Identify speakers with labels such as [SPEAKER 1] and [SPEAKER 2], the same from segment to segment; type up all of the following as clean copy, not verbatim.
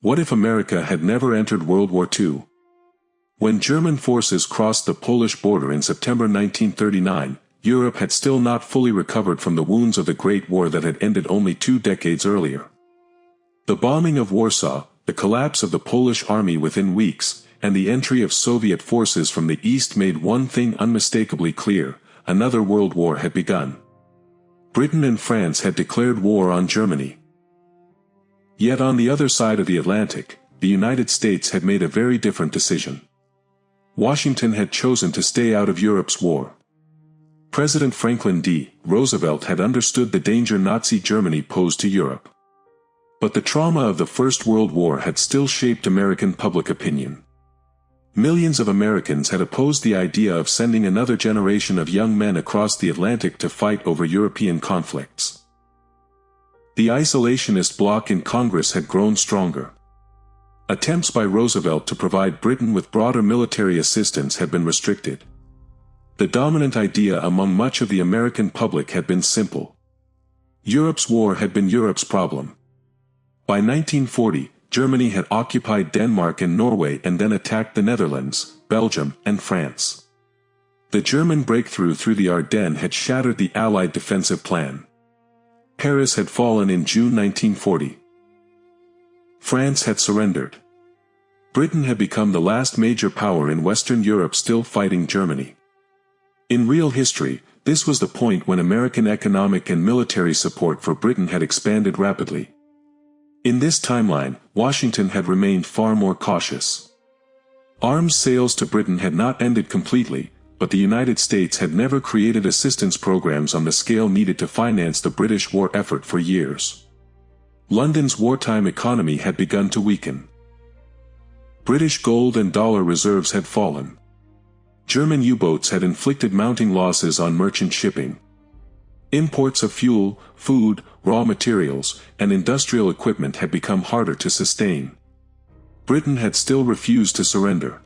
[SPEAKER 1] What if America had never entered World War II? When German forces crossed the Polish border in September 1939, Europe had still not fully recovered from the wounds of the Great War that had ended only 2 decades earlier. The bombing of Warsaw, the collapse of the Polish army within weeks, and the entry of Soviet forces from the east made one thing unmistakably clear: another world war had begun. Britain and France had declared war on Germany. Yet on the other side of the Atlantic, the United States had made a very different decision. Washington had chosen to stay out of Europe's war. President Franklin D. Roosevelt had understood the danger Nazi Germany posed to Europe. But the trauma of the First World War had still shaped American public opinion. Millions of Americans had opposed the idea of sending another generation of young men across the Atlantic to fight over European conflicts. The isolationist bloc in Congress had grown stronger. Attempts by Roosevelt to provide Britain with broader military assistance had been restricted. The dominant idea among much of the American public had been simple. Europe's war had been Europe's problem. By 1940, Germany had occupied Denmark and Norway and then attacked the Netherlands, Belgium, and France. The German breakthrough through the Ardennes had shattered the Allied defensive plan. Paris had fallen in June 1940. France had surrendered. Britain had become the last major power in Western Europe still fighting Germany. In real history, this was the point when American economic and military support for Britain had expanded rapidly. In this timeline, Washington had remained far more cautious. Arms sales to Britain had not ended completely, but the United States had never created assistance programs on the scale needed to finance the British war effort for years. London's wartime economy had begun to weaken. British gold and dollar reserves had fallen. German U-boats had inflicted mounting losses on merchant shipping. Imports of fuel, food, raw materials, and industrial equipment had become harder to sustain. Britain had still refused to surrender.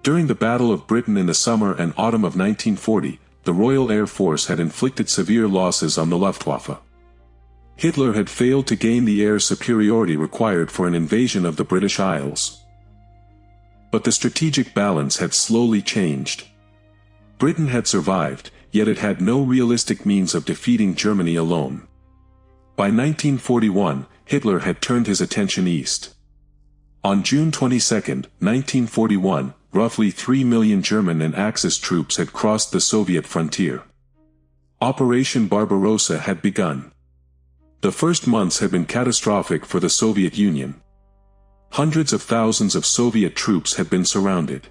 [SPEAKER 1] During the Battle of Britain in the summer and autumn of 1940, the Royal Air Force had inflicted severe losses on the Luftwaffe. Hitler had failed to gain the air superiority required for an invasion of the British Isles. But the strategic balance had slowly changed. Britain had survived, yet it had no realistic means of defeating Germany alone. By 1941, Hitler had turned his attention east. On June 22, 1941, roughly 3 million German and Axis troops had crossed the Soviet frontier. Operation Barbarossa had begun. The first months had been catastrophic for the Soviet Union. Hundreds of thousands of Soviet troops had been surrounded.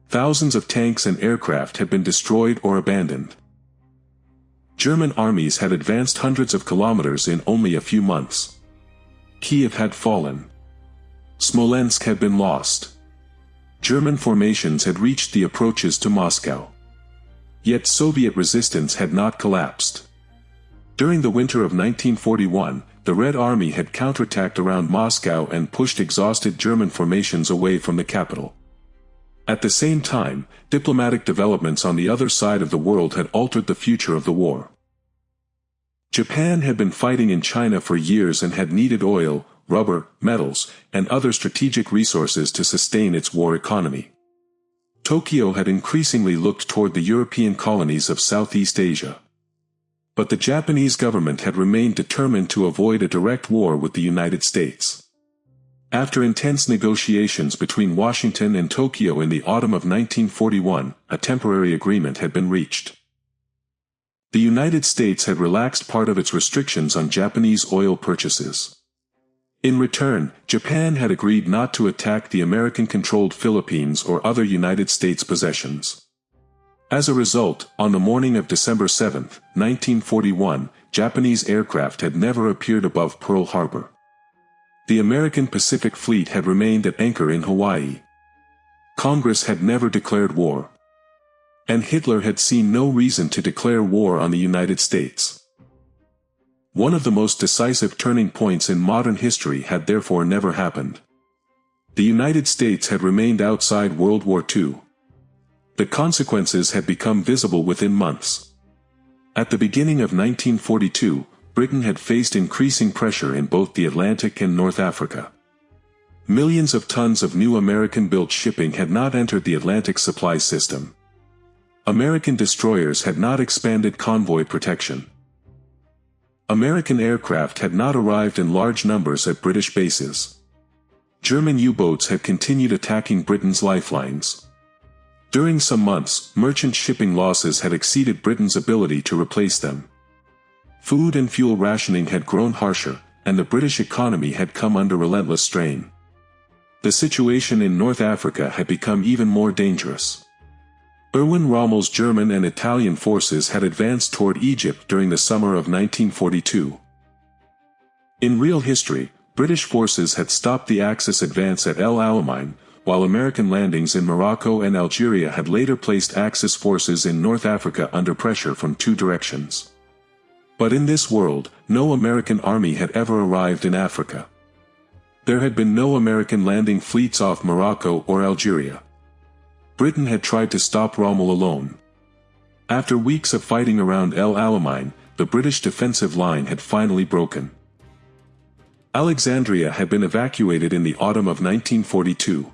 [SPEAKER 1] Thousands of tanks and aircraft had been destroyed or abandoned. German armies had advanced hundreds of kilometers in only a few months. Kiev had fallen. Smolensk had been lost. German formations had reached the approaches to Moscow. Yet Soviet resistance had not collapsed. During the winter of 1941, the Red Army had counterattacked around Moscow and pushed exhausted German formations away from the capital. At the same time, diplomatic developments on the other side of the world had altered the future of the war. Japan had been fighting in China for years and had needed oil, rubber, metals, and other strategic resources to sustain its war economy. Tokyo had increasingly looked toward the European colonies of Southeast Asia. But the Japanese government had remained determined to avoid a direct war with the United States. After intense negotiations between Washington and Tokyo in the autumn of 1941, a temporary agreement had been reached. The United States had relaxed part of its restrictions on Japanese oil purchases. In return, Japan had agreed not to attack the American-controlled Philippines or other United States possessions. As a result, on the morning of December 7, 1941, Japanese aircraft had never appeared above Pearl Harbor. The American Pacific Fleet had remained at anchor in Hawaii. Congress had never declared war. And Hitler had seen no reason to declare war on the United States. One of the most decisive turning points in modern history had therefore never happened. The United States had remained outside World War II. The consequences had become visible within months. At the beginning of 1942, Britain had faced increasing pressure in both the Atlantic and North Africa. Millions of tons of new American-built shipping had not entered the Atlantic supply system. American destroyers had not expanded convoy protection. American aircraft had not arrived in large numbers at British bases. German U-boats had continued attacking Britain's lifelines. During some months, merchant shipping losses had exceeded Britain's ability to replace them. Food and fuel rationing had grown harsher, and the British economy had come under relentless strain. The situation in North Africa had become even more dangerous. Erwin Rommel's German and Italian forces had advanced toward Egypt during the summer of 1942. In real history, British forces had stopped the Axis advance at El Alamein, while American landings in Morocco and Algeria had later placed Axis forces in North Africa under pressure from two directions. But in this world, no American army had ever arrived in Africa. There had been no American landing fleets off Morocco or Algeria. Britain had tried to stop Rommel alone. After weeks of fighting around El Alamein, the British defensive line had finally broken. Alexandria had been evacuated in the autumn of 1942.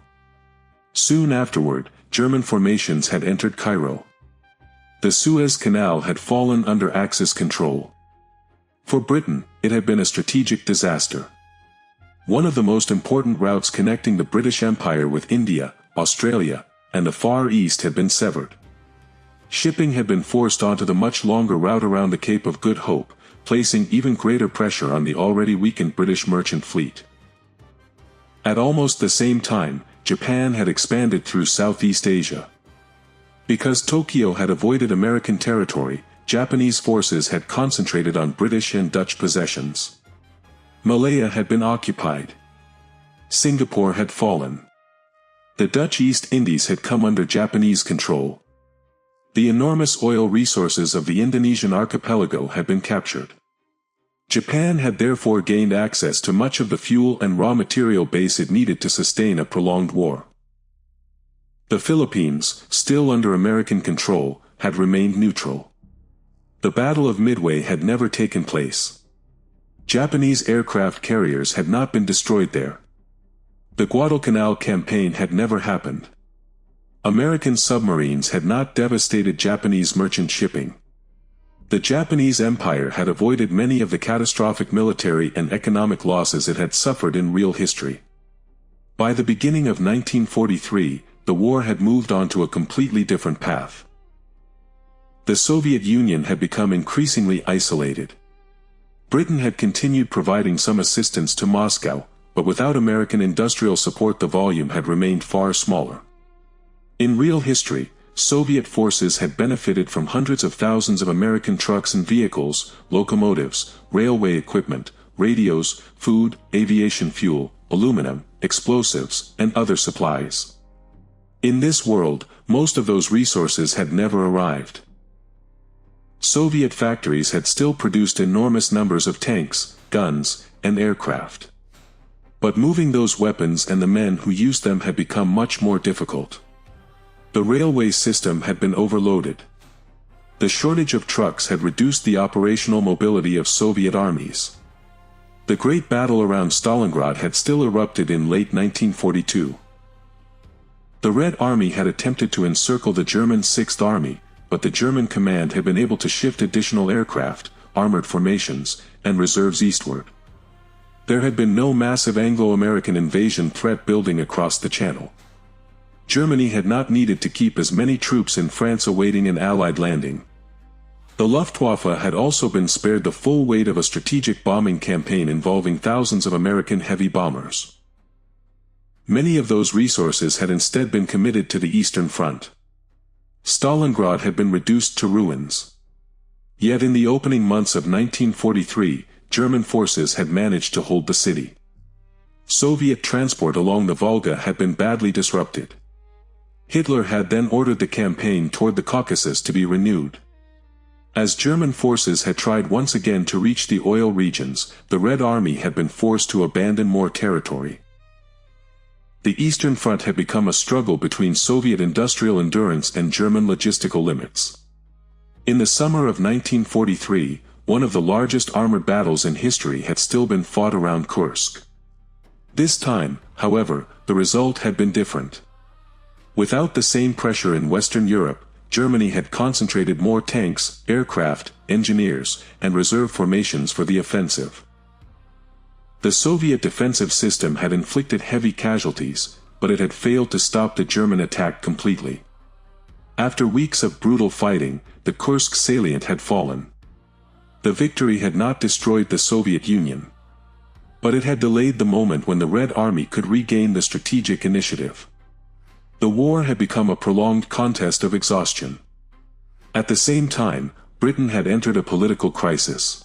[SPEAKER 1] Soon afterward, German formations had entered Cairo. The Suez Canal had fallen under Axis control. For Britain, it had been a strategic disaster. One of the most important routes connecting the British Empire with India, Australia, and the Far East had been severed. Shipping had been forced onto the much longer route around the Cape of Good Hope, placing even greater pressure on the already weakened British merchant fleet. At almost the same time, Japan had expanded through Southeast Asia. Because Tokyo had avoided American territory, Japanese forces had concentrated on British and Dutch possessions. Malaya had been occupied. Singapore had fallen. The Dutch East Indies had come under Japanese control. The enormous oil resources of the Indonesian archipelago had been captured. Japan had therefore gained access to much of the fuel and raw material base it needed to sustain a prolonged war. The Philippines, still under American control, had remained neutral. The Battle of Midway had never taken place. Japanese aircraft carriers had not been destroyed there. The Guadalcanal campaign had never happened. American submarines had not devastated Japanese merchant shipping. The Japanese Empire had avoided many of the catastrophic military and economic losses it had suffered in real history. By the beginning of 1943, the war had moved on to a completely different path. The Soviet Union had become increasingly isolated. Britain had continued providing some assistance to Moscow, but without American industrial support the volume had remained far smaller. In real history, Soviet forces had benefited from hundreds of thousands of American trucks and vehicles, locomotives, railway equipment, radios, food, aviation fuel, aluminum, explosives, and other supplies. In this world, most of those resources had never arrived. Soviet factories had still produced enormous numbers of tanks, guns, and aircraft. But moving those weapons and the men who used them had become much more difficult. The railway system had been overloaded. The shortage of trucks had reduced the operational mobility of Soviet armies. The great battle around Stalingrad had still erupted in late 1942. The Red Army had attempted to encircle the German Sixth Army, but the German command had been able to shift additional aircraft, armored formations, and reserves eastward. There had been no massive Anglo-American invasion threat building across the Channel. Germany had not needed to keep as many troops in France awaiting an Allied landing. The Luftwaffe had also been spared the full weight of a strategic bombing campaign involving thousands of American heavy bombers. Many of those resources had instead been committed to the Eastern Front. Stalingrad had been reduced to ruins. Yet in the opening months of 1943, German forces had managed to hold the city. Soviet transport along the Volga had been badly disrupted. Hitler had then ordered the campaign toward the Caucasus to be renewed. As German forces had tried once again to reach the oil regions, the Red Army had been forced to abandon more territory. The Eastern Front had become a struggle between Soviet industrial endurance and German logistical limits. In the summer of 1943, one of the largest armored battles in history had still been fought around Kursk. This time, however, the result had been different. Without the same pressure in Western Europe, Germany had concentrated more tanks, aircraft, engineers, and reserve formations for the offensive. The Soviet defensive system had inflicted heavy casualties, but it had failed to stop the German attack completely. After weeks of brutal fighting, the Kursk salient had fallen. The victory had not destroyed the Soviet Union, but it had delayed the moment when the Red Army could regain the strategic initiative. The war had become a prolonged contest of exhaustion. At the same time, Britain had entered a political crisis.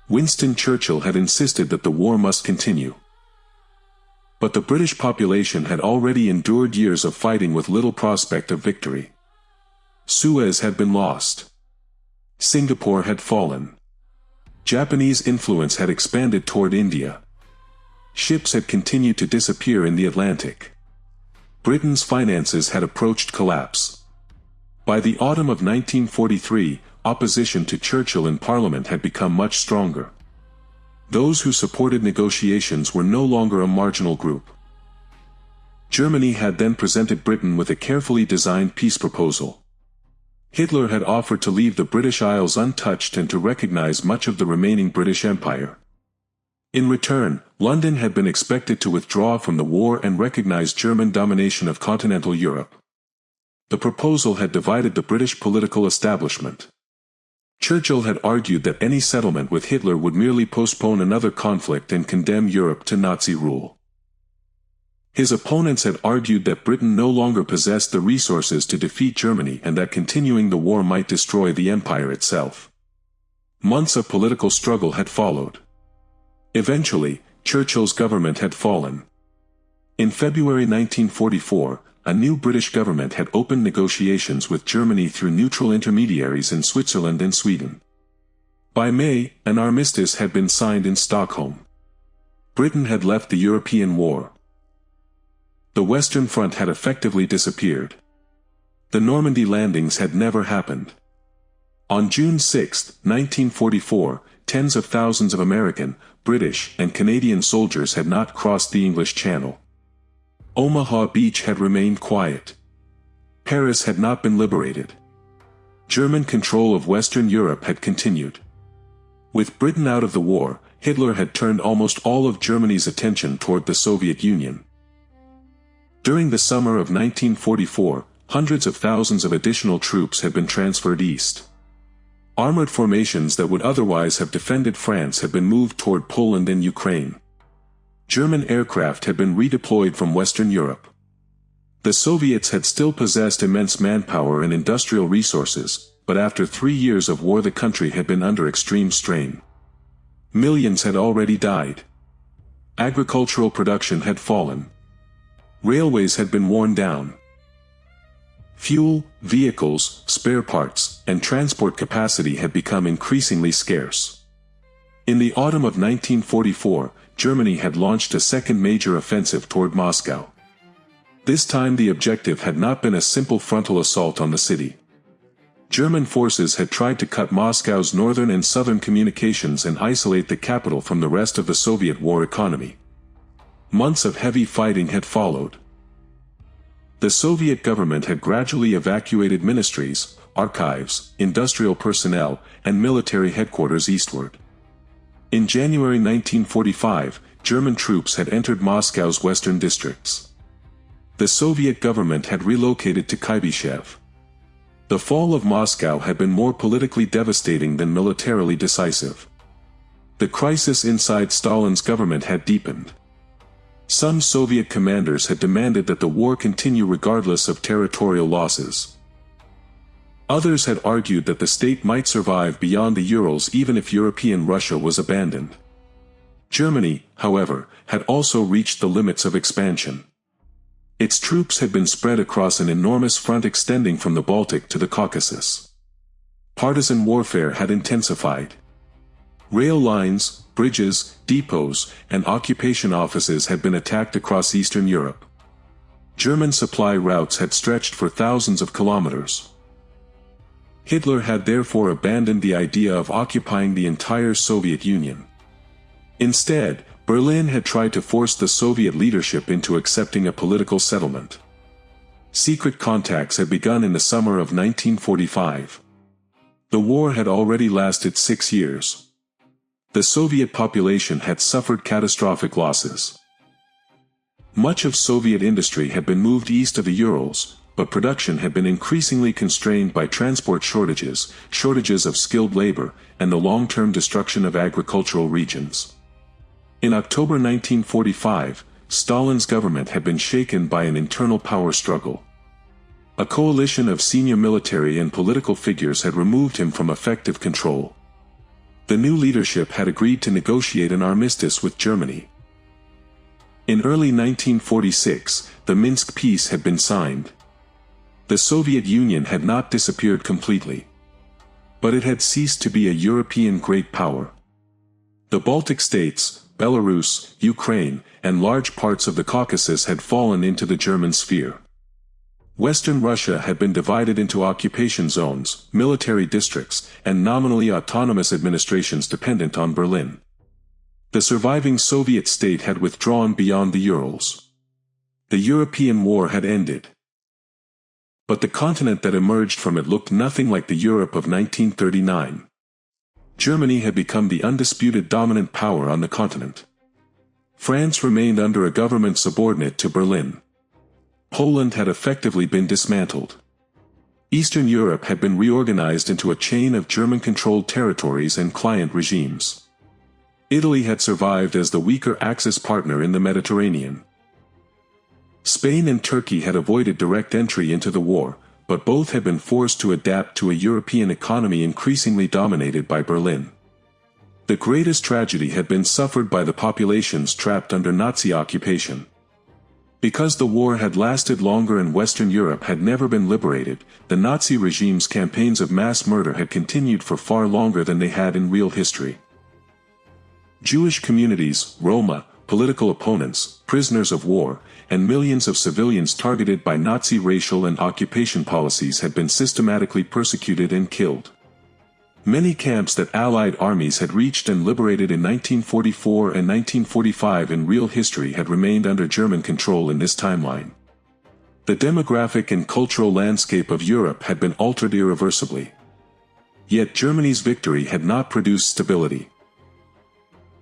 [SPEAKER 1] Winston Churchill had insisted that the war must continue. But the British population had already endured years of fighting with little prospect of victory. Suez had been lost. Singapore had fallen. Japanese influence had expanded toward India. Ships had continued to disappear in the Atlantic. Britain's finances had approached collapse. By the autumn of 1943, opposition to Churchill in Parliament had become much stronger. Those who supported negotiations were no longer a marginal group. Germany had then presented Britain with a carefully designed peace proposal. Hitler had offered to leave the British Isles untouched and to recognize much of the remaining British Empire. In return, London had been expected to withdraw from the war and recognize German domination of continental Europe. The proposal had divided the British political establishment. Churchill had argued that any settlement with Hitler would merely postpone another conflict and condemn Europe to Nazi rule. His opponents had argued that Britain no longer possessed the resources to defeat Germany and that continuing the war might destroy the empire itself. Months of political struggle had followed. Eventually, Churchill's government had fallen. In February 1944, a new British government had opened negotiations with Germany through neutral intermediaries in Switzerland and Sweden. By May, an armistice had been signed in Stockholm. Britain had left the European war. The Western Front had effectively disappeared. The Normandy landings had never happened. On June 6, 1944, tens of thousands of American, British, and Canadian soldiers had not crossed the English Channel. Omaha Beach had remained quiet. Paris had not been liberated. German control of Western Europe had continued. With Britain out of the war, Hitler had turned almost all of Germany's attention toward the Soviet Union. During the summer of 1944, hundreds of thousands of additional troops had been transferred east. Armored formations that would otherwise have defended France had been moved toward Poland and Ukraine. German aircraft had been redeployed from Western Europe. The Soviets had still possessed immense manpower and industrial resources, but after 3 years of war the country had been under extreme strain. Millions had already died. Agricultural production had fallen. Railways had been worn down. Fuel, vehicles, spare parts, and transport capacity had become increasingly scarce. In the autumn of 1944, Germany had launched a second major offensive toward Moscow. This time the objective had not been a simple frontal assault on the city. German forces had tried to cut Moscow's northern and southern communications and isolate the capital from the rest of the Soviet war economy. Months of heavy fighting had followed. The Soviet government had gradually evacuated ministries, archives, industrial personnel, and military headquarters eastward. In January 1945, German troops had entered Moscow's western districts. The Soviet government had relocated to Kuybyshev. The fall of Moscow had been more politically devastating than militarily decisive. The crisis inside Stalin's government had deepened. Some Soviet commanders had demanded that the war continue regardless of territorial losses. Others had argued that the state might survive beyond the Urals even if European Russia was abandoned. Germany, however, had also reached the limits of expansion. Its troops had been spread across an enormous front extending from the Baltic to the Caucasus. Partisan warfare had intensified. Rail lines, bridges, depots, and occupation offices had been attacked across Eastern Europe. German supply routes had stretched for thousands of kilometers. Hitler had therefore abandoned the idea of occupying the entire Soviet Union. Instead, Berlin had tried to force the Soviet leadership into accepting a political settlement. Secret contacts had begun in the summer of 1945. The war had already lasted 6 years. The Soviet population had suffered catastrophic losses. Much of Soviet industry had been moved east of the Urals, but production had been increasingly constrained by transport shortages of skilled labor, and the long-term destruction of agricultural regions. In October 1945, Stalin's government had been shaken by an internal power struggle. A coalition of senior military and political figures had removed him from effective control. The new leadership had agreed to negotiate an armistice with Germany. In early 1946, the Minsk Peace had been signed. The Soviet Union had not disappeared completely. But it had ceased to be a European great power. The Baltic states, Belarus, Ukraine, and large parts of the Caucasus had fallen into the German sphere. Western Russia had been divided into occupation zones, military districts, and nominally autonomous administrations dependent on Berlin. The surviving Soviet state had withdrawn beyond the Urals. The European war had ended. But the continent that emerged from it looked nothing like the Europe of 1939. Germany had become the undisputed dominant power on the continent. France remained under a government subordinate to Berlin. Poland had effectively been dismantled. Eastern Europe had been reorganized into a chain of German-controlled territories and client regimes. Italy had survived as the weaker Axis partner in the Mediterranean. Spain and Turkey had avoided direct entry into the war, but both had been forced to adapt to a European economy increasingly dominated by Berlin. The greatest tragedy had been suffered by the populations trapped under Nazi occupation. Because the war had lasted longer and Western Europe had never been liberated, the Nazi regime's campaigns of mass murder had continued for far longer than they had in real history. Jewish communities, Roma, political opponents, prisoners of war, and millions of civilians targeted by Nazi racial and occupation policies had been systematically persecuted and killed. Many camps that Allied armies had reached and liberated in 1944 and 1945 in real history had remained under German control in this timeline. The demographic and cultural landscape of Europe had been altered irreversibly. Yet Germany's victory had not produced stability.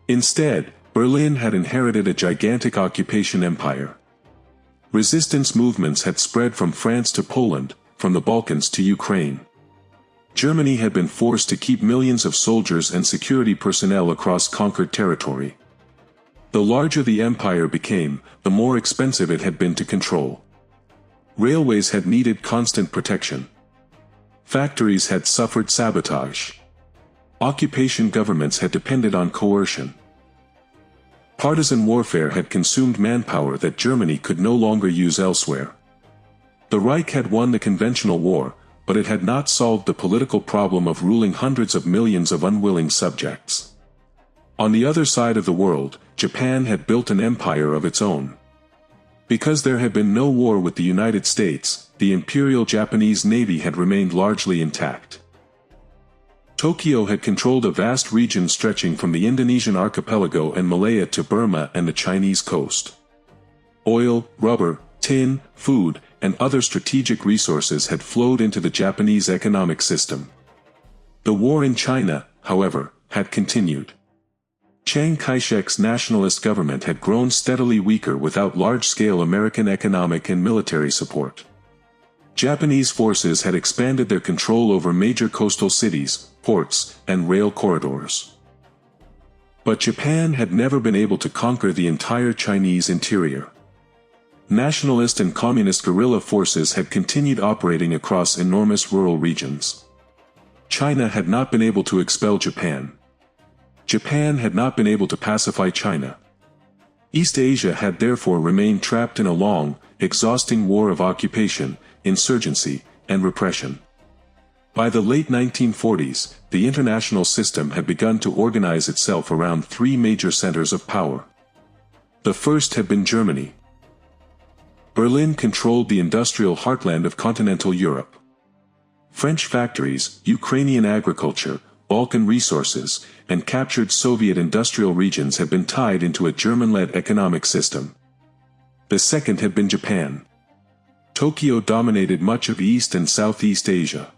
[SPEAKER 1] Instead, Berlin had inherited a gigantic occupation empire. Resistance movements had spread from France to Poland, from the Balkans to Ukraine. Germany had been forced to keep millions of soldiers and security personnel across conquered territory. The larger the empire became, the more expensive it had been to control. Railways had needed constant protection. Factories had suffered sabotage. Occupation governments had depended on coercion. Partisan warfare had consumed manpower that Germany could no longer use elsewhere. The Reich had won the conventional war, but it had not solved the political problem of ruling hundreds of millions of unwilling subjects. On the other side of the world, Japan had built an empire of its own. Because there had been no war with the United States, the Imperial Japanese Navy had remained largely intact. Tokyo had controlled a vast region stretching from the Indonesian archipelago and Malaya to Burma and the Chinese coast. Oil, rubber, tin, food, and other strategic resources had flowed into the Japanese economic system. The war in China, however, had continued. Chiang Kai-shek's nationalist government had grown steadily weaker without large-scale American economic and military support. Japanese forces had expanded their control over major coastal cities, ports, and rail corridors. But Japan had never been able to conquer the entire Chinese interior. Nationalist and communist guerrilla forces had continued operating across enormous rural regions. China had not been able to expel Japan. Japan had not been able to pacify China. East Asia had therefore remained trapped in a long, exhausting war of occupation, insurgency, and repression. By the late 1940s, the international system had begun to organize itself around three major centers of power. The first had been Germany. Berlin controlled the industrial heartland of continental Europe. French factories, Ukrainian agriculture, Balkan resources, and captured Soviet industrial regions had been tied into a German-led economic system. The second had been Japan. Tokyo dominated much of East and Southeast Asia.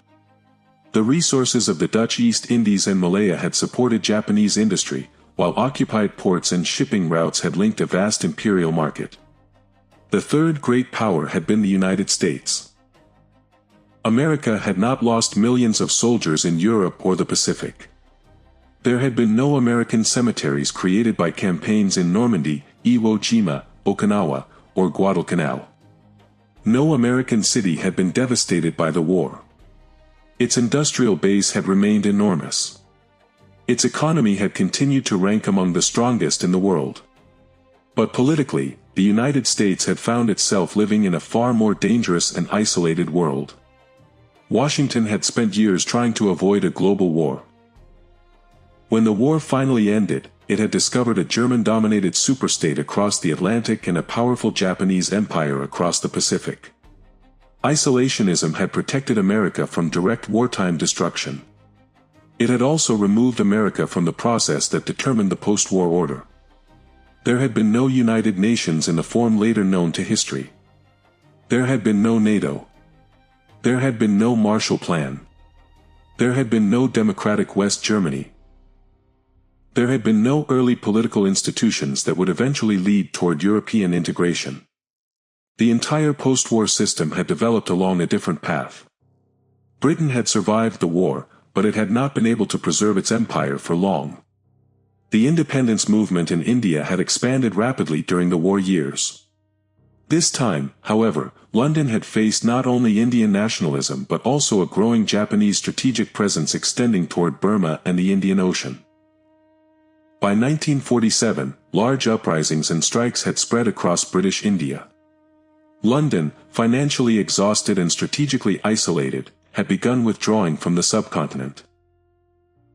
[SPEAKER 1] The resources of the Dutch East Indies and Malaya had supported Japanese industry, while occupied ports and shipping routes had linked a vast imperial market. The third great power had been the United States. America had not lost millions of soldiers in Europe or the Pacific. There had been no American cemeteries created by campaigns in Normandy, Iwo Jima, Okinawa, or Guadalcanal. No American city had been devastated by the war. Its industrial base had remained enormous. Its economy had continued to rank among the strongest in the world. But politically, the United States had found itself living in a far more dangerous and isolated world. Washington had spent years trying to avoid a global war. When the war finally ended, it had discovered a German-dominated superstate across the Atlantic and a powerful Japanese empire across the Pacific. Isolationism had protected America from direct wartime destruction. It had also removed America from the process that determined the post-war order. There had been no United Nations in the form later known to history. There had been no NATO. There had been no Marshall Plan. There had been no democratic West Germany. There had been no early political institutions that would eventually lead toward European integration. The entire post-war system had developed along a different path. Britain had survived the war, but it had not been able to preserve its empire for long. The independence movement in India had expanded rapidly during the war years. This time, however, London had faced not only Indian nationalism but also a growing Japanese strategic presence extending toward Burma and the Indian Ocean. By 1947, large uprisings and strikes had spread across British India. London, financially exhausted and strategically isolated, had begun withdrawing from the subcontinent.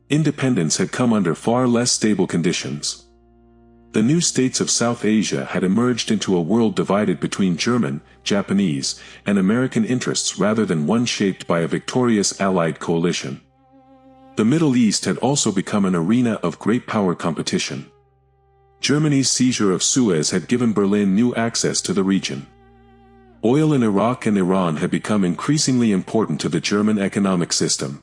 [SPEAKER 1] Independence had come under far less stable conditions. The new states of South Asia had emerged into a world divided between German, Japanese, and American interests rather than one shaped by a victorious Allied coalition. The Middle East had also become an arena of great power competition. Germany's seizure of Suez had given Berlin new access to the region. Oil in Iraq and Iran had become increasingly important to the German economic system.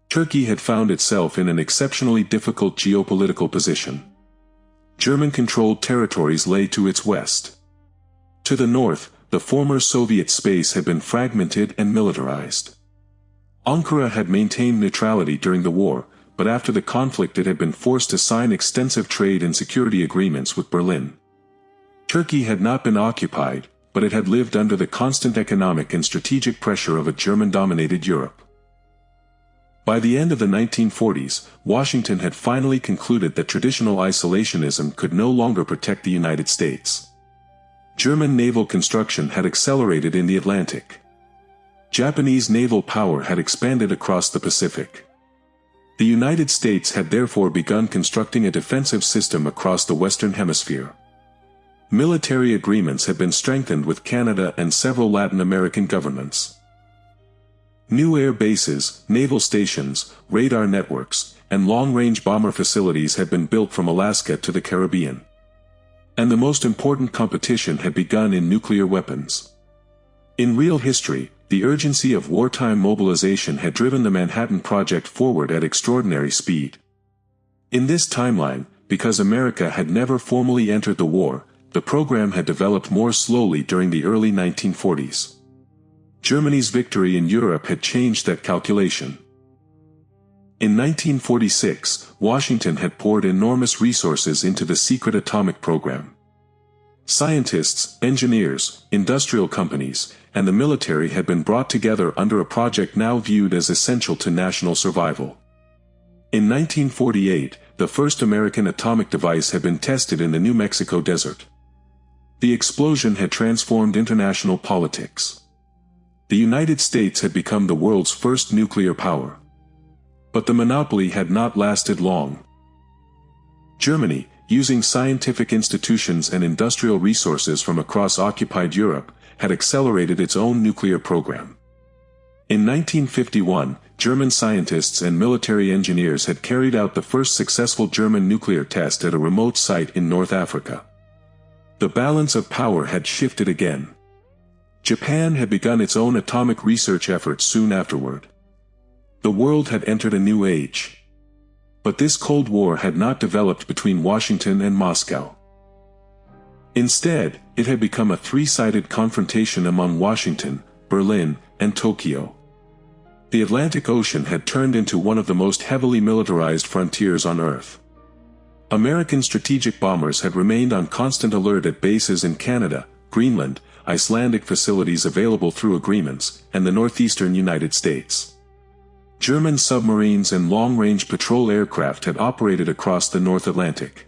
[SPEAKER 1] Turkey had found itself in an exceptionally difficult geopolitical position. German-controlled territories lay to its west. To the north, the former Soviet space had been fragmented and militarized. Ankara had maintained neutrality during the war, but after the conflict it had been forced to sign extensive trade and security agreements with Berlin. Turkey had not been occupied, but it had lived under the constant economic and strategic pressure of a German-dominated Europe. By the end of the 1940s, Washington had finally concluded that traditional isolationism could no longer protect the United States. German naval construction had accelerated in the Atlantic. Japanese naval power had expanded across the Pacific. The United States had therefore begun constructing a defensive system across the Western Hemisphere. Military agreements had been strengthened with Canada and several Latin American governments. New air bases, naval stations, radar networks, and long-range bomber facilities had been built from Alaska to the Caribbean. And the most important competition had begun in nuclear weapons. In real history, the urgency of wartime mobilization had driven the Manhattan Project forward at extraordinary speed. In this timeline, because America had never formally entered the war, the program had developed more slowly during the early 1940s. Germany's victory in Europe had changed that calculation. In 1946, Washington had poured enormous resources into the secret atomic program. Scientists, engineers, industrial companies, and the military had been brought together under a project now viewed as essential to national survival. In 1948, the first American atomic device had been tested in the New Mexico desert. The explosion had transformed international politics. The United States had become the world's first nuclear power. But the monopoly had not lasted long. Germany, using scientific institutions and industrial resources from across occupied Europe, had accelerated its own nuclear program. In 1951, German scientists and military engineers had carried out the first successful German nuclear test at a remote site in North Africa. The balance of power had shifted again. Japan had begun its own atomic research efforts soon afterward. The world had entered a new age. But this Cold War had not developed between Washington and Moscow. Instead, it had become a three-sided confrontation among Washington, Berlin, and Tokyo. The Atlantic Ocean had turned into one of the most heavily militarized frontiers on Earth. American strategic bombers had remained on constant alert at bases in Canada, Greenland, Icelandic facilities available through agreements, and the northeastern United States. German submarines and long-range patrol aircraft had operated across the North Atlantic.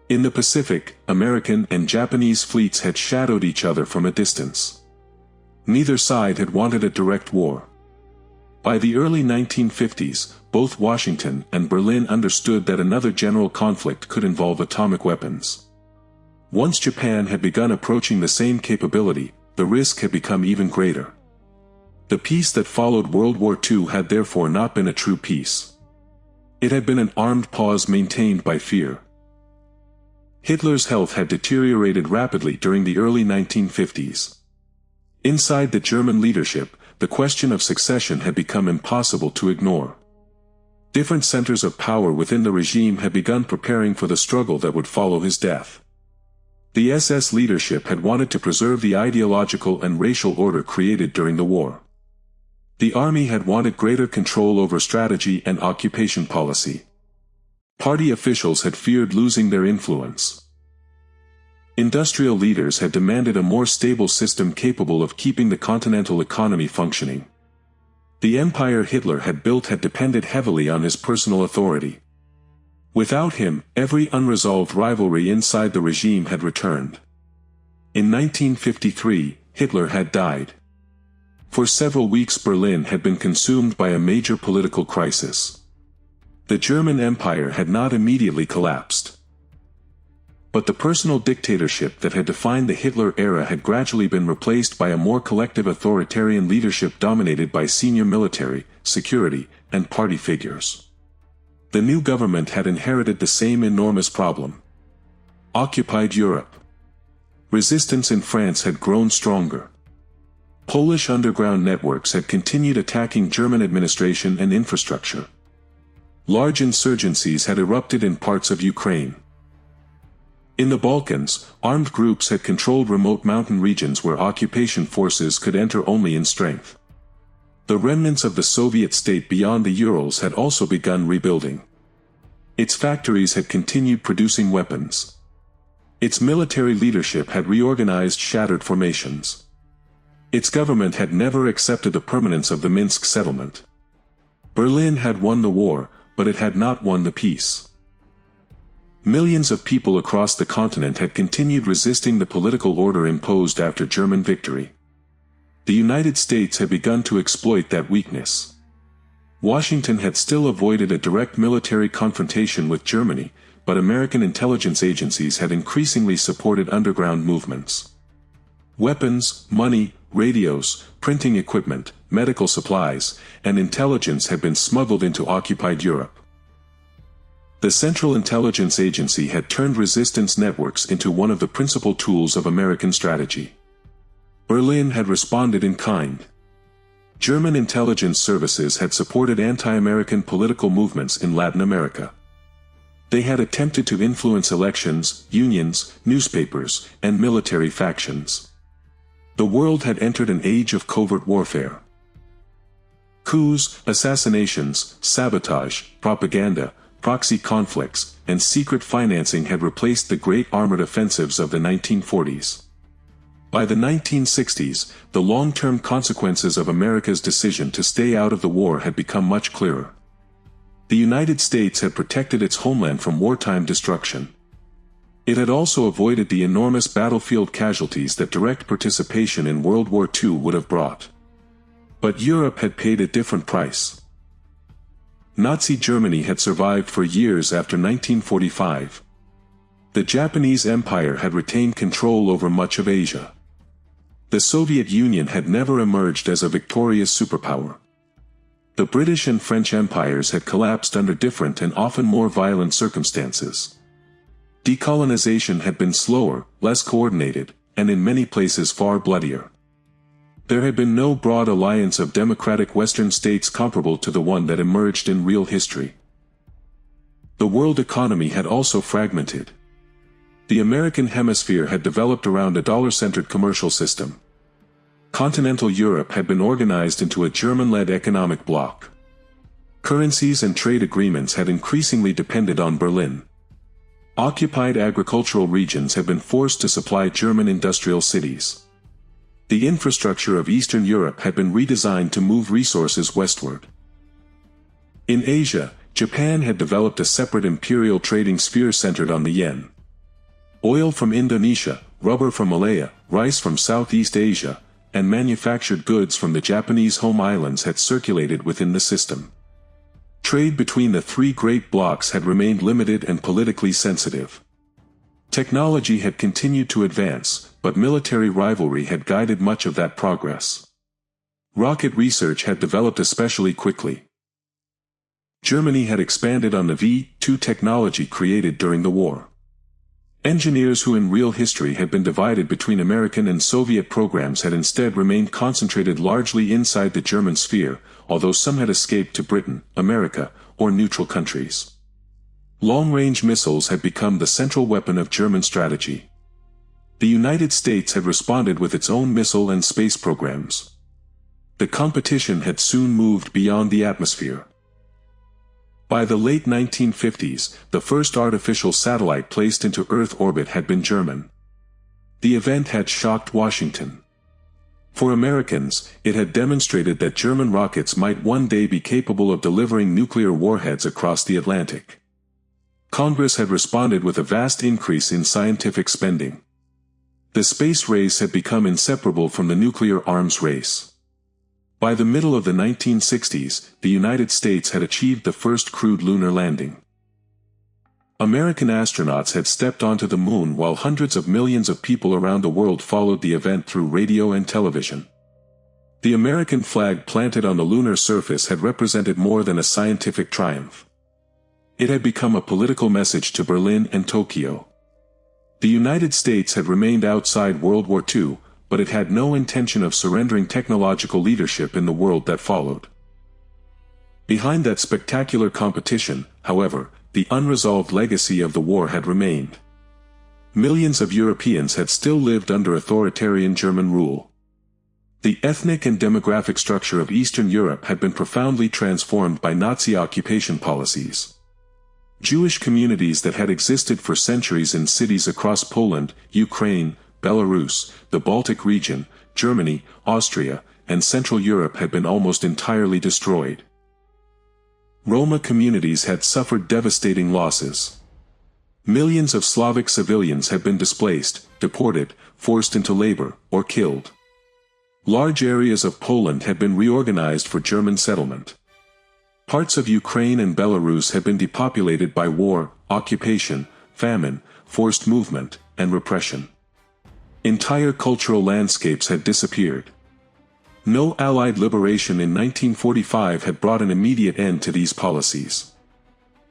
[SPEAKER 1] In the Pacific, American and Japanese fleets had shadowed each other from a distance. Neither side had wanted a direct war. By the early 1950s, both Washington and Berlin understood that another general conflict could involve atomic weapons. Once Japan had begun approaching the same capability, the risk had become even greater. The peace that followed World War II had therefore not been a true peace. It had been an armed pause maintained by fear. Hitler's health had deteriorated rapidly during the early 1950s. Inside the German leadership, the question of succession had become impossible to ignore. Different centers of power within the regime had begun preparing for the struggle that would follow his death. The SS leadership had wanted to preserve the ideological and racial order created during the war. The army had wanted greater control over strategy and occupation policy. Party officials had feared losing their influence. Industrial leaders had demanded a more stable system capable of keeping the continental economy functioning. The empire Hitler had built had depended heavily on his personal authority. Without him, every unresolved rivalry inside the regime had returned. In 1953, Hitler had died. For several weeks Berlin had been consumed by a major political crisis. The German Empire had not immediately collapsed. But the personal dictatorship that had defined the Hitler era had gradually been replaced by a more collective authoritarian leadership dominated by senior military, security, and party figures. The new government had inherited the same enormous problem. Occupied Europe. Resistance in France had grown stronger. Polish underground networks had continued attacking German administration and infrastructure. Large insurgencies had erupted in parts of Ukraine. In the Balkans, armed groups had controlled remote mountain regions where occupation forces could enter only in strength. The remnants of the Soviet state beyond the Urals had also begun rebuilding. Its factories had continued producing weapons. Its military leadership had reorganized shattered formations. Its government had never accepted the permanence of the Minsk settlement. Berlin had won the war, but it had not won the peace. Millions of people across the continent had continued resisting the political order imposed after German victory. The United States had begun to exploit that weakness. Washington had still avoided a direct military confrontation with Germany, but American intelligence agencies had increasingly supported underground movements. Weapons, money, radios, printing equipment, medical supplies, and intelligence had been smuggled into occupied Europe. The Central Intelligence Agency had turned resistance networks into one of the principal tools of American strategy. Berlin had responded in kind. German intelligence services had supported anti-American political movements in Latin America. They had attempted to influence elections, unions, newspapers, and military factions. The world had entered an age of covert warfare. Coups, assassinations, sabotage, propaganda, proxy conflicts, and secret financing had replaced the great armored offensives of the 1940s. By the 1960s, the long-term consequences of America's decision to stay out of the war had become much clearer. The United States had protected its homeland from wartime destruction. It had also avoided the enormous battlefield casualties that direct participation in World War II would have brought. But Europe had paid a different price. Nazi Germany had survived for years after 1945. The Japanese Empire had retained control over much of Asia. The Soviet Union had never emerged as a victorious superpower. The British and French empires had collapsed under different and often more violent circumstances. Decolonization had been slower, less coordinated, and in many places far bloodier. There had been no broad alliance of democratic Western states comparable to the one that emerged in real history. The world economy had also fragmented. The American hemisphere had developed around a dollar-centered commercial system. Continental Europe had been organized into a German-led economic bloc. Currencies and trade agreements had increasingly depended on Berlin. Occupied agricultural regions had been forced to supply German industrial cities. The infrastructure of Eastern Europe had been redesigned to move resources westward. In Asia, Japan had developed a separate imperial trading sphere centered on the yen. Oil from Indonesia, rubber from Malaya, rice from Southeast Asia, and manufactured goods from the Japanese home islands had circulated within the system. Trade between the three great blocs had remained limited and politically sensitive. Technology had continued to advance, but military rivalry had guided much of that progress. Rocket research had developed especially quickly. Germany had expanded on the V-2 technology created during the war. Engineers who in real history had been divided between American and Soviet programs had instead remained concentrated largely inside the German sphere, although some had escaped to Britain, America, or neutral countries. Long-range missiles had become the central weapon of German strategy. The United States had responded with its own missile and space programs. The competition had soon moved beyond the atmosphere. By the late 1950s, the first artificial satellite placed into Earth orbit had been German. The event had shocked Washington. For Americans, it had demonstrated that German rockets might one day be capable of delivering nuclear warheads across the Atlantic. Congress had responded with a vast increase in scientific spending. The space race had become inseparable from the nuclear arms race. By the middle of the 1960s, the United States had achieved the first crewed lunar landing. American astronauts had stepped onto the moon while hundreds of millions of people around the world followed the event through radio and television. The American flag planted on the lunar surface had represented more than a scientific triumph. It had become a political message to Berlin and Tokyo. The United States had remained outside World War II, but it had no intention of surrendering technological leadership in the world that followed. Behind that spectacular competition, however, the unresolved legacy of the war had remained. Millions of Europeans had still lived under authoritarian German rule. The ethnic and demographic structure of Eastern Europe had been profoundly transformed by Nazi occupation policies. Jewish communities that had existed for centuries in cities across Poland, Ukraine, Belarus, the Baltic region, Germany, Austria, and Central Europe had been almost entirely destroyed. Roma communities had suffered devastating losses. Millions of Slavic civilians had been displaced, deported, forced into labor, or killed. Large areas of Poland had been reorganized for German settlement. Parts of Ukraine and Belarus had been depopulated by war, occupation, famine, forced movement, and repression. Entire cultural landscapes had disappeared. No Allied liberation in 1945 had brought an immediate end to these policies.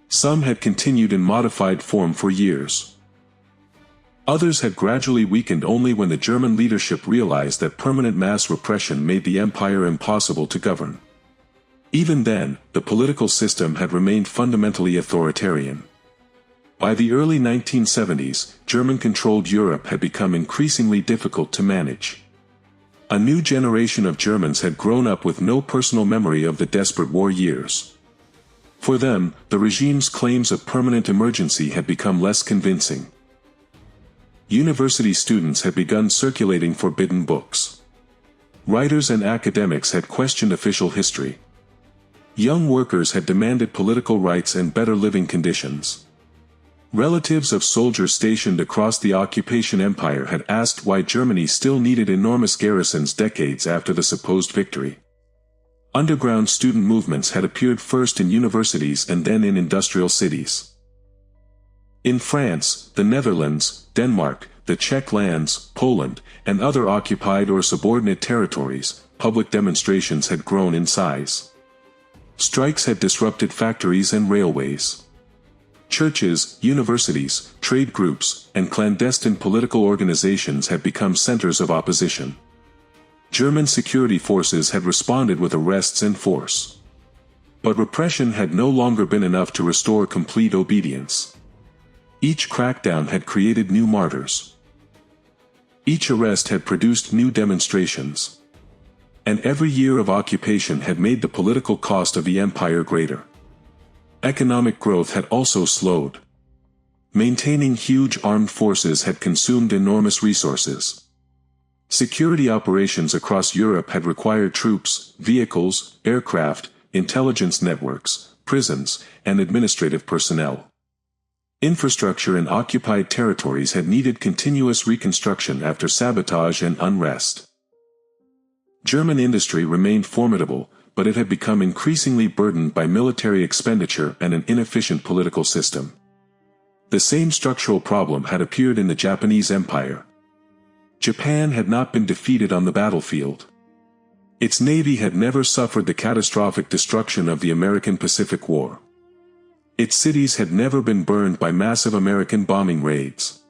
[SPEAKER 1] Some had continued in modified form for years. Others had gradually weakened only when the German leadership realized that permanent mass repression made the empire impossible to govern. Even then, the political system had remained fundamentally authoritarian. By the early 1970s, German-controlled Europe had become increasingly difficult to manage. A new generation of Germans had grown up with no personal memory of the desperate war years. For them, the regime's claims of permanent emergency had become less convincing. University students had begun circulating forbidden books. Writers and academics had questioned official history. Young workers had demanded political rights and better living conditions. Relatives of soldiers stationed across the occupation empire had asked why Germany still needed enormous garrisons decades after the supposed victory. Underground student movements had appeared first in universities and then in industrial cities. In France, the Netherlands, Denmark, the Czech lands, Poland, and other occupied or subordinate territories, public demonstrations had grown in size. Strikes had disrupted factories and railways. Churches, universities, trade groups, and clandestine political organizations had become centers of opposition. German security forces had responded with arrests and force. But repression had no longer been enough to restore complete obedience. Each crackdown had created new martyrs. Each arrest had produced new demonstrations. And every year of occupation had made the political cost of the empire greater. Economic growth had also slowed. Maintaining huge armed forces had consumed enormous resources. Security operations across Europe had required troops, vehicles, aircraft, intelligence networks, prisons, and administrative personnel. Infrastructure in occupied territories had needed continuous reconstruction after sabotage and unrest. German industry remained formidable, but it had become increasingly burdened by military expenditure and an inefficient political system. The same structural problem had appeared in the Japanese Empire. Japan had not been defeated on the battlefield. Its navy had never suffered the catastrophic destruction of the American Pacific War. Its cities had never been burned by massive American bombing raids.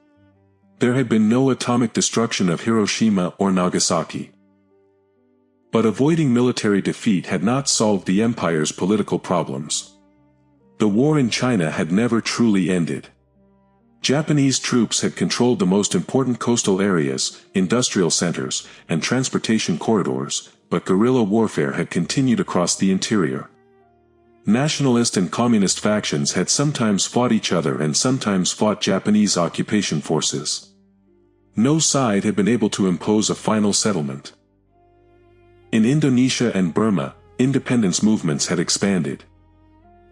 [SPEAKER 1] There had been no atomic destruction of Hiroshima or Nagasaki. But avoiding military defeat had not solved the empire's political problems. The war in China had never truly ended. Japanese troops had controlled the most important coastal areas, industrial centers, and transportation corridors, but guerrilla warfare had continued across the interior. Nationalist and communist factions had sometimes fought each other and sometimes fought Japanese occupation forces. No side had been able to impose a final settlement. In Indonesia and Burma, independence movements had expanded.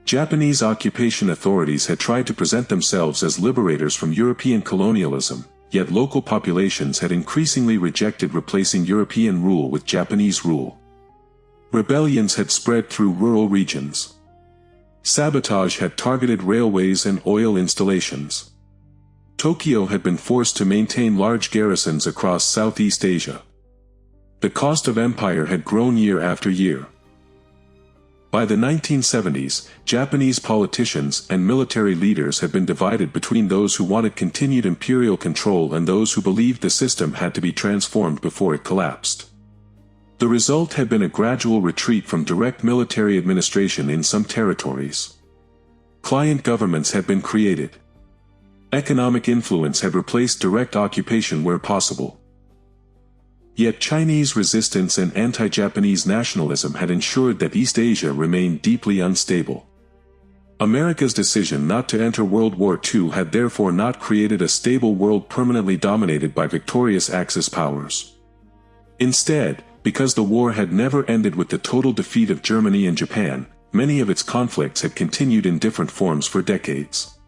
[SPEAKER 1] Japanese occupation authorities had tried to present themselves as liberators from European colonialism, yet local populations had increasingly rejected replacing European rule with Japanese rule. Rebellions had spread through rural regions. Sabotage had targeted railways and oil installations. Tokyo had been forced to maintain large garrisons across Southeast Asia. The cost of empire had grown year after year. By the 1970s, Japanese politicians and military leaders had been divided between those who wanted continued imperial control and those who believed the system had to be transformed before it collapsed. The result had been a gradual retreat from direct military administration in some territories. Client governments had been created. Economic influence had replaced direct occupation where possible. Yet Chinese resistance and anti-Japanese nationalism had ensured that East Asia remained deeply unstable. America's decision not to enter World War II had therefore not created a stable world permanently dominated by victorious Axis powers. Instead, because the war had never ended with the total defeat of Germany and Japan, many of its conflicts had continued in different forms for decades.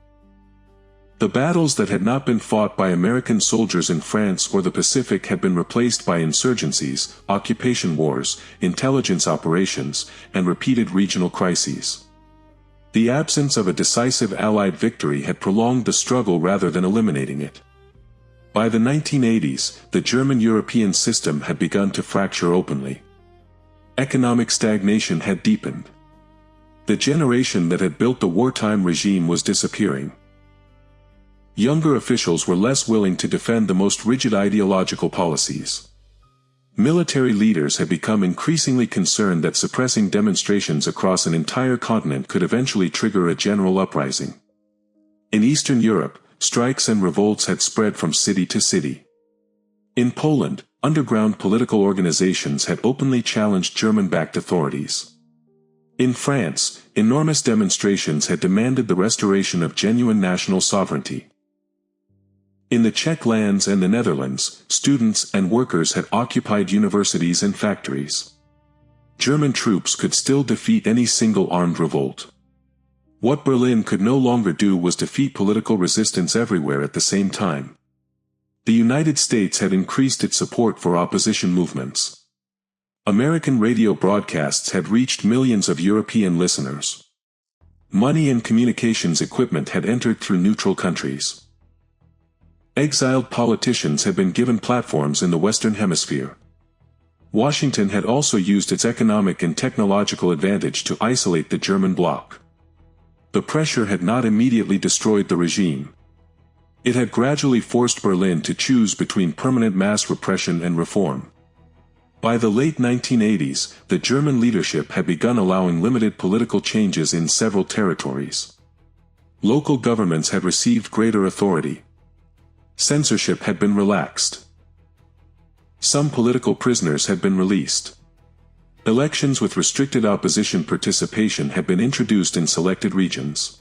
[SPEAKER 1] The battles that had not been fought by American soldiers in France or the Pacific had been replaced by insurgencies, occupation wars, intelligence operations, and repeated regional crises. The absence of a decisive Allied victory had prolonged the struggle rather than eliminating it. By the 1980s, the German-European system had begun to fracture openly. Economic stagnation had deepened. The generation that had built the wartime regime was disappearing. Younger officials were less willing to defend the most rigid ideological policies. Military leaders had become increasingly concerned that suppressing demonstrations across an entire continent could eventually trigger a general uprising. In Eastern Europe, strikes and revolts had spread from city to city. In Poland, underground political organizations had openly challenged German-backed authorities. In France, enormous demonstrations had demanded the restoration of genuine national sovereignty. In the Czech lands and the Netherlands, students and workers had occupied universities and factories. German troops could still defeat any single armed revolt. What Berlin could no longer do was defeat political resistance everywhere at the same time. The United States had increased its support for opposition movements. American radio broadcasts had reached millions of European listeners. Money and communications equipment had entered through neutral countries. Exiled politicians had been given platforms in the Western Hemisphere. Washington had also used its economic and technological advantage to isolate the German bloc. The pressure had not immediately destroyed the regime. It had gradually forced Berlin to choose between permanent mass repression and reform. By the late 1980s, the German leadership had begun allowing limited political changes in several territories. Local governments had received greater authority. Censorship had been relaxed. Some political prisoners had been released. Elections with restricted opposition participation had been introduced in selected regions.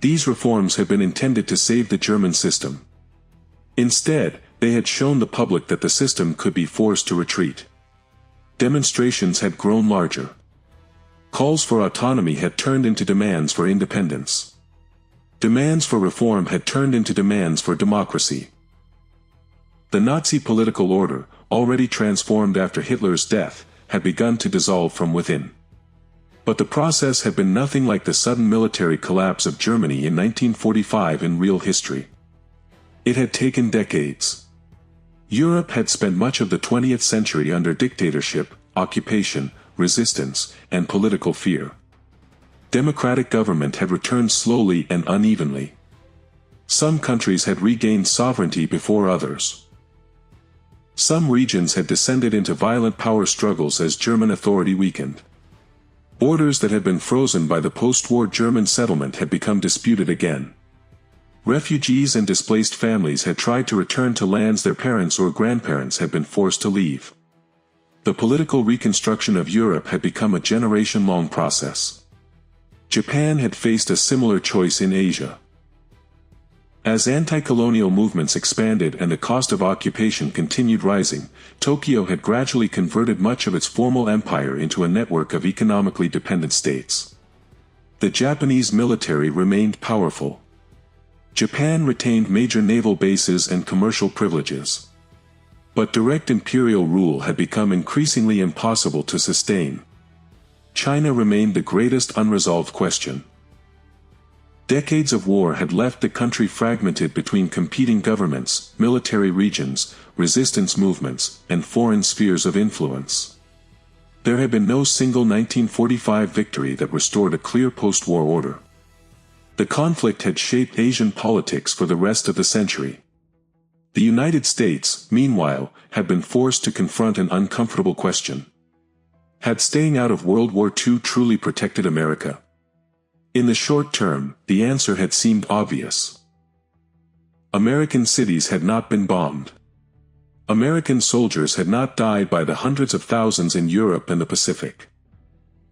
[SPEAKER 1] These reforms had been intended to save the German system. Instead, they had shown the public that the system could be forced to retreat. Demonstrations had grown larger. Calls for autonomy had turned into demands for independence. Demands for reform had turned into demands for democracy. The Nazi political order, already transformed after Hitler's death, had begun to dissolve from within. But the process had been nothing like the sudden military collapse of Germany in 1945 in real history. It had taken decades. Europe had spent much of the 20th century under dictatorship, occupation, resistance, and political fear. Democratic government had returned slowly and unevenly. Some countries had regained sovereignty before others. Some regions had descended into violent power struggles as German authority weakened. Borders that had been frozen by the post-war German settlement had become disputed again. Refugees and displaced families had tried to return to lands their parents or grandparents had been forced to leave. The political reconstruction of Europe had become a generation-long process. Japan had faced a similar choice in Asia. As anti-colonial movements expanded and the cost of occupation continued rising, Tokyo had gradually converted much of its formal empire into a network of economically dependent states. The Japanese military remained powerful. Japan retained major naval bases and commercial privileges. But direct imperial rule had become increasingly impossible to sustain. China remained the greatest unresolved question. Decades of war had left the country fragmented between competing governments, military regions, resistance movements, and foreign spheres of influence. There had been no single 1945 victory that restored a clear post-war order. The conflict had shaped Asian politics for the rest of the century. The United States, meanwhile, had been forced to confront an uncomfortable question. Had staying out of World War II truly protected America? In the short term, the answer had seemed obvious. American cities had not been bombed. American soldiers had not died by the hundreds of thousands in Europe and the Pacific.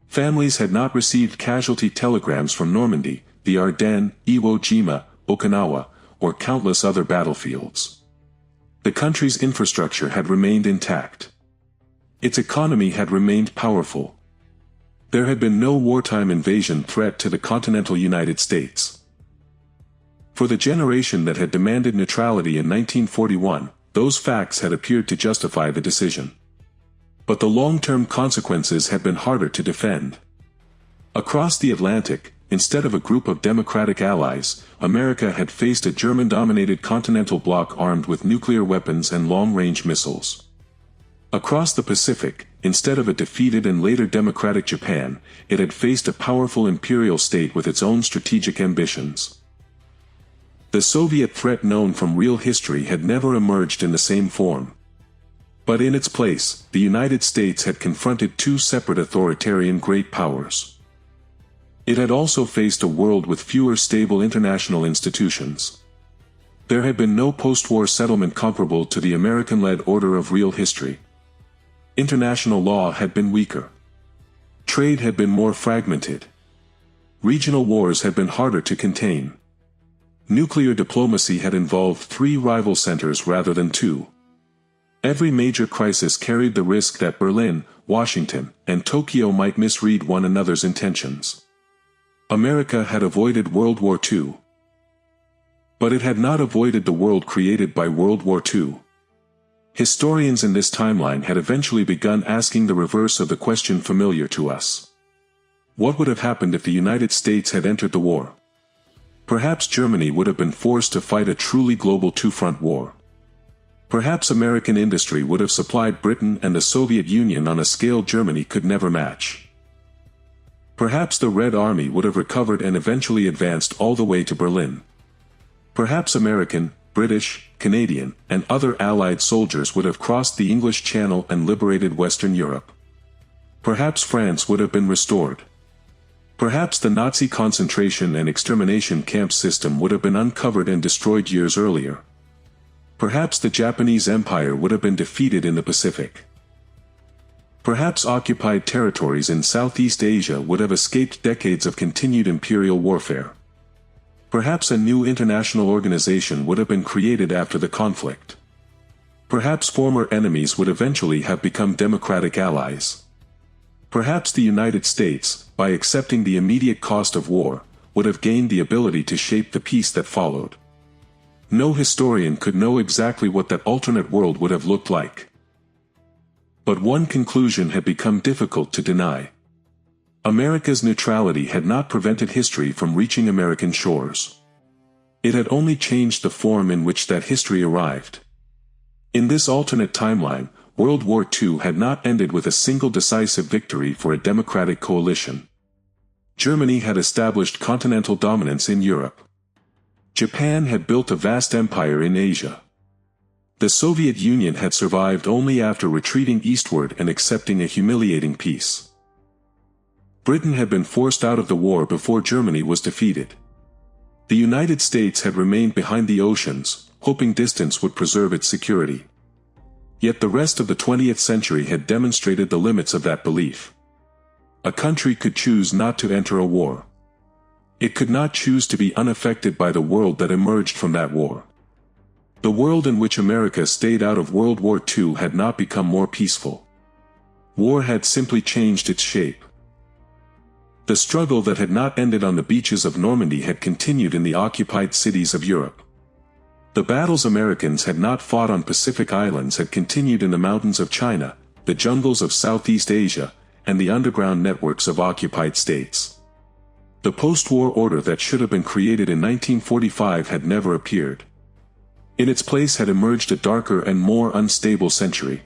[SPEAKER 1] Families had not received casualty telegrams from Normandy, the Ardennes, Iwo Jima, Okinawa, or countless other battlefields. The country's infrastructure had remained intact. Its economy had remained powerful. There had been no wartime invasion threat to the continental United States. For the generation that had demanded neutrality in 1941, those facts had appeared to justify the decision. But the long-term consequences had been harder to defend. Across the Atlantic, instead of a group of democratic allies, America had faced a German-dominated continental bloc armed with nuclear weapons and long-range missiles. Across the Pacific, instead of a defeated and later democratic Japan, it had faced a powerful imperial state with its own strategic ambitions. The Soviet threat known from real history had never emerged in the same form. But in its place, the United States had confronted two separate authoritarian great powers. It had also faced a world with fewer stable international institutions. There had been no post-war settlement comparable to the American-led order of real history. International law had been weaker. Trade had been more fragmented. Regional wars had been harder to contain. Nuclear diplomacy had involved three rival centers rather than two. Every major crisis carried the risk that Berlin, Washington, and Tokyo might misread one another's intentions. America had avoided World War II. But it had not avoided the world created by World War II. Historians in this timeline had eventually begun asking the reverse of the question familiar to us. What would have happened if the United States had entered the war? Perhaps Germany would have been forced to fight a truly global two-front war. Perhaps American industry would have supplied Britain and the Soviet Union on a scale Germany could never match. Perhaps the Red Army would have recovered and eventually advanced all the way to Berlin. Perhaps American, British, Canadian, and other Allied soldiers would have crossed the English Channel and liberated Western Europe. Perhaps France would have been restored. Perhaps the Nazi concentration and extermination camp system would have been uncovered and destroyed years earlier. Perhaps the Japanese Empire would have been defeated in the Pacific. Perhaps occupied territories in Southeast Asia would have escaped decades of continued imperial warfare. Perhaps a new international organization would have been created after the conflict. Perhaps former enemies would eventually have become democratic allies. Perhaps the United States, by accepting the immediate cost of war, would have gained the ability to shape the peace that followed. No historian could know exactly what that alternate world would have looked like. But one conclusion had become difficult to deny. America's neutrality had not prevented history from reaching American shores. It had only changed the form in which that history arrived. In this alternate timeline, World War II had not ended with a single decisive victory for a democratic coalition. Germany had established continental dominance in Europe. Japan had built a vast empire in Asia. The Soviet Union had survived only after retreating eastward and accepting a humiliating peace. Britain had been forced out of the war before Germany was defeated. The United States had remained behind the oceans, hoping distance would preserve its security. Yet the rest of the 20th century had demonstrated the limits of that belief. A country could choose not to enter a war. It could not choose to be unaffected by the world that emerged from that war. The world in which America stayed out of World War II had not become more peaceful. War had simply changed its shape. The struggle that had not ended on the beaches of Normandy had continued in the occupied cities of Europe. The battles Americans had not fought on Pacific islands had continued in the mountains of China, the jungles of Southeast Asia, and the underground networks of occupied states. The post-war order that should have been created in 1945 had never appeared. In its place had emerged a darker and more unstable century.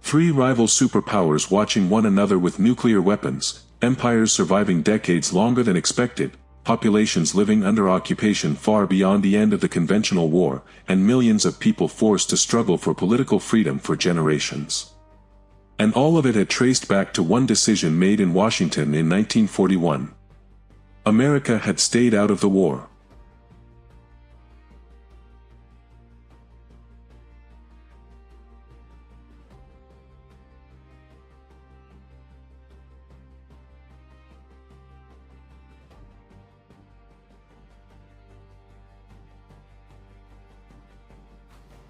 [SPEAKER 1] Three rival superpowers watching one another with nuclear weapons, empires surviving decades longer than expected, populations living under occupation far beyond the end of the conventional war, and millions of people forced to struggle for political freedom for generations. And all of it had traced back to one decision made in Washington in 1941. America had stayed out of the war.